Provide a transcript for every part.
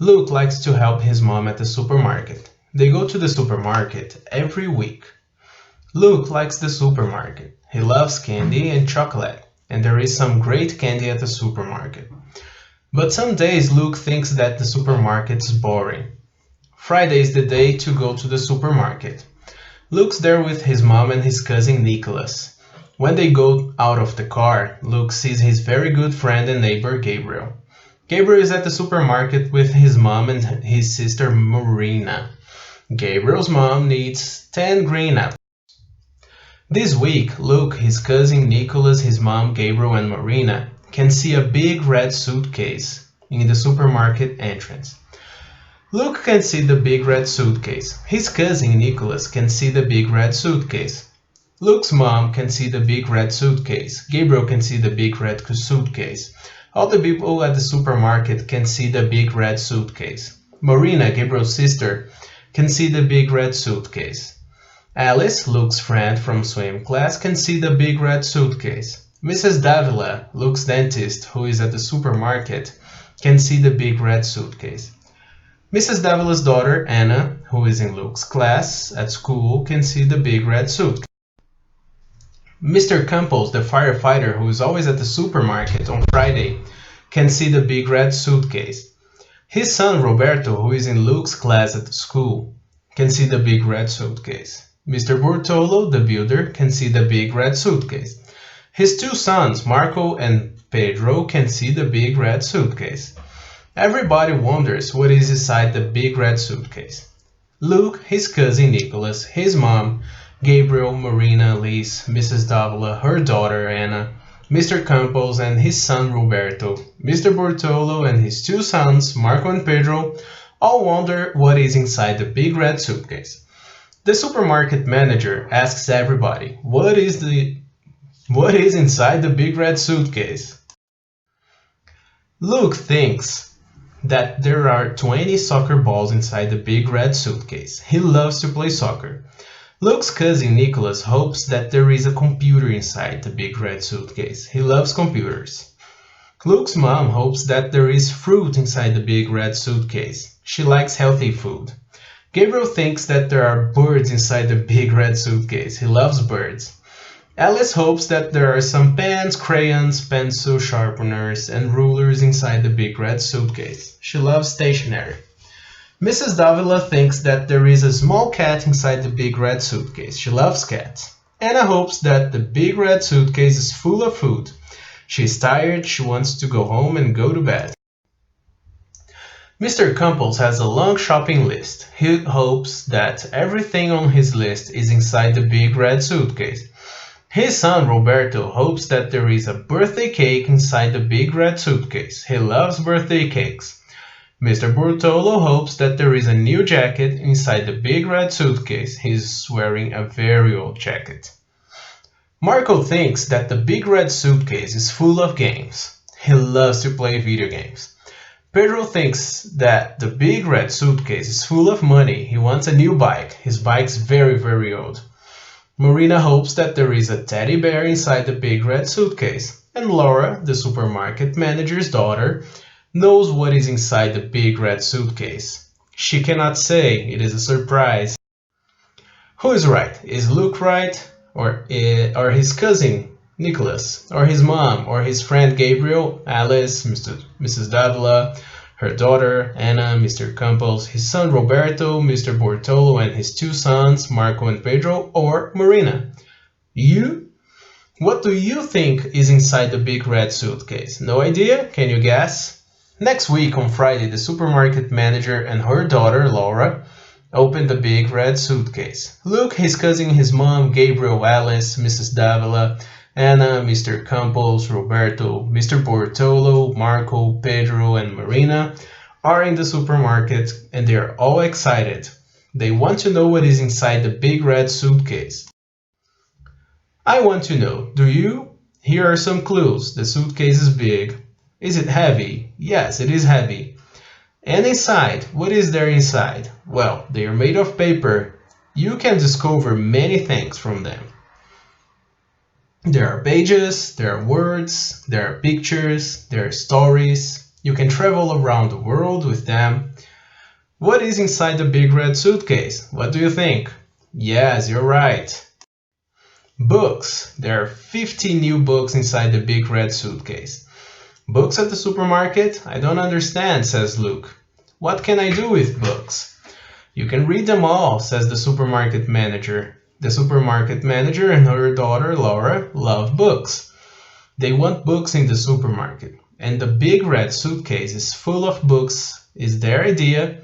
Luke likes to help his mom at the supermarket. They go to the supermarket every week. Luke likes the supermarket. He loves candy and chocolate, and there is some great candy at the supermarket. But some days Luke thinks that the supermarket is boring. Friday is the day to go to the supermarket. Luke's there with his mom and his cousin Nicholas. When they go out of the car, Luke sees his very good friend and neighbor Gabriel. Gabriel is at the supermarket with his mom and his sister Marina. Gabriel's mom needs 10 green apples. This week, Luke, his cousin Nicholas, his mom Gabriel and Marina can see a big red suitcase in the supermarket entrance. Luke can see the big red suitcase. His cousin Nicholas can see the big red suitcase. Luke's mom can see the big red suitcase. Gabriel can see the big red suitcase. All the people at the supermarket can see the big red suitcase. Marina, Gabriel's sister, can see the big red suitcase. Alice, Luke's friend from swim class, can see the big red suitcase. Mrs. Davila, Luke's dentist, who is at the supermarket, can see the big red suitcase. Mrs. Davila's daughter, Anna, who is in Luke's class at school, can see the big red suitcase. Mr. Campos, the firefighter who is always at the supermarket on Friday, can see the big red suitcase. His son, Roberto, who is in Luke's class at the school, can see the big red suitcase. Mr. Bortolo, the builder, can see the big red suitcase. His two sons, Marco and Pedro, can see the big red suitcase. Everybody wonders what is inside the big red suitcase. Luke, his cousin Nicholas, his mom, Gabriel, Marina, Liz, Mrs. Davila, her daughter Anna, Mr. Campos and his son Roberto, Mr. Bortolo and his two sons, Marco and Pedro, all wonder what is inside the big red suitcase. The supermarket manager asks everybody, what is inside the big red suitcase? Luke thinks that there are 20 soccer balls inside the big red suitcase. He loves to play soccer. Luke's cousin Nicholas hopes that there is a computer inside the big red suitcase. He loves computers. Luke's mom hopes that there is fruit inside the big red suitcase. She likes healthy food. Gabriel thinks that there are birds inside the big red suitcase. He loves birds. Alice hopes that there are some pens, crayons, pencil sharpeners, and rulers inside the big red suitcase. She loves stationery. Mrs. Davila thinks that there is a small cat inside the big red suitcase. She loves cats. Anna hopes that the big red suitcase is full of food. She's tired, she wants to go home and go to bed. Mr. Campos has a long shopping list. He hopes that everything on his list is inside the big red suitcase. His son Roberto hopes that there is a birthday cake inside the big red suitcase. He loves birthday cakes. Mr. Bortolo hopes that there is a new jacket inside the big red suitcase. He's wearing a very old jacket. Marco thinks that the big red suitcase is full of games. He loves to play video games. Pedro thinks that the big red suitcase is full of money. He wants a new bike. His bike's very, very old. Marina hopes that there is a teddy bear inside the big red suitcase. And Laura, the supermarket manager's daughter, knows what is inside the big red suitcase. She cannot say, it is a surprise. Who is right? Is Luke right? Or his cousin Nicholas? Or his mom? Or his friend Gabriel? Alice? Mrs. Davila? Her daughter Anna? Mr. Campos? His son Roberto? Mr. Bortolo and his two sons Marco and Pedro? Or Marina? You? What do you think is inside the big red suitcase? No idea? Can you guess? Next week on Friday, the supermarket manager and her daughter, Laura, opened the big red suitcase. Luke, his cousin, his mom, Gabriel, Alice, Mrs. Davila, Anna, Mr. Campos, Roberto, Mr. Bortolo, Marco, Pedro, and Marina are in the supermarket and they are all excited. They want to know what is inside the big red suitcase. I want to know, do you? Here are some clues. The suitcase is big. Is it heavy? Yes, it is heavy. And inside, what is there inside? Well, they are made of paper. You can discover many things from them. There are pages, there are words, there are pictures, there are stories. You can travel around the world with them. What is inside the big red suitcase? What do you think? Yes, you're right. Books. There are 50 new books inside the big red suitcase. Books at the supermarket? I don't understand, says Luke. What can I do with books? You can read them all, says the supermarket manager. The supermarket manager and her daughter Laura love books. They want books in the supermarket, and the big red suitcase is full of books. Is their idea.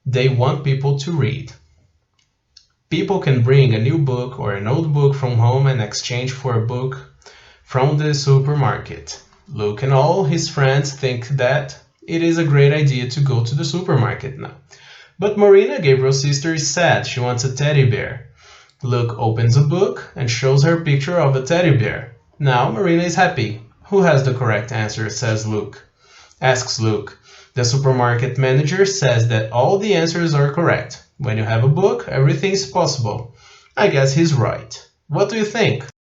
They want people to read. People can bring a new book or an old book from home and exchange for a book from the supermarket. Luke and all his friends think that it is a great idea to go to the supermarket now. But Marina, Gabriel's sister, is sad. She wants a teddy bear. Luke opens a book and shows her a picture of a teddy bear. Now Marina is happy. Who has the correct answer? Asks Luke. The supermarket manager says that all the answers are correct. When you have a book, everything is possible. I guess he's right. What do you think?